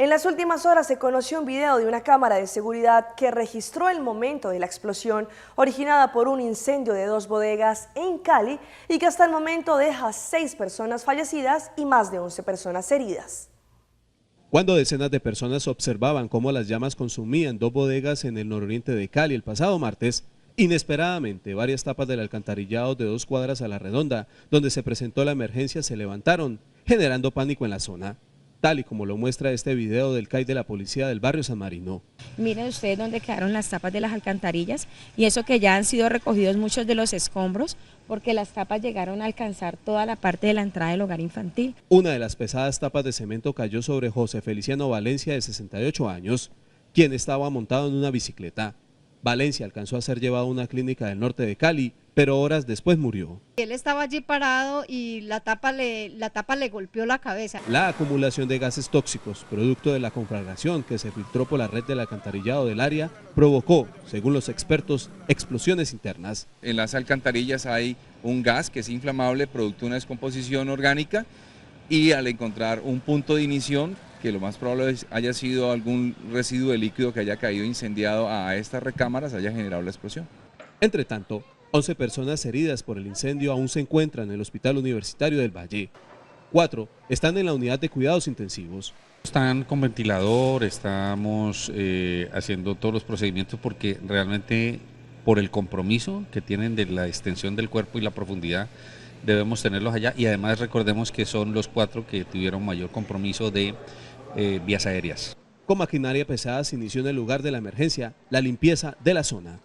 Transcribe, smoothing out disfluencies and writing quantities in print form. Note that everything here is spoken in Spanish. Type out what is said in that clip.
En las últimas horas se conoció un video de una cámara de seguridad que registró el momento de la explosión originada por un incendio de 2 bodegas en Cali y que hasta el momento deja 6 personas fallecidas y más de 11 personas heridas. Cuando decenas de personas observaban cómo las llamas consumían 2 bodegas en el nororiente de Cali el pasado martes, inesperadamente varias tapas del alcantarillado de 2 cuadras a la redonda, donde se presentó la emergencia, se levantaron, generando pánico en la zona, tal y como lo muestra este video del CAI de la policía del barrio San Marino. Miren ustedes dónde quedaron las tapas de las alcantarillas y eso que ya han sido recogidos muchos de los escombros porque las tapas llegaron a alcanzar toda la parte de la entrada del hogar infantil. Una de las pesadas tapas de cemento cayó sobre José Feliciano Valencia, de 68 años, quien estaba montado en una bicicleta. Valencia alcanzó a ser llevado a una clínica del norte de Cali, pero horas después murió. Él estaba allí parado y la tapa le golpeó la cabeza. La acumulación de gases tóxicos, producto de la conflagración que se filtró por la red del alcantarillado del área, provocó, según los expertos, explosiones internas. En las alcantarillas hay un gas que es inflamable, producto de una descomposición orgánica, y al encontrar un punto de ignición, que lo más probable haya sido algún residuo de líquido que haya caído incendiado a estas recámaras, haya generado la explosión. Entre tanto, 11 personas heridas por el incendio aún se encuentran en el Hospital Universitario del Valle. 4 están en la unidad de cuidados intensivos. Están con ventilador, estamos haciendo todos los procedimientos porque realmente por el compromiso que tienen de la extensión del cuerpo y la profundidad debemos tenerlos allá, y además recordemos que son los 4 que tuvieron mayor compromiso de vías aéreas. Con maquinaria pesada se inició en el lugar de la emergencia la limpieza de la zona.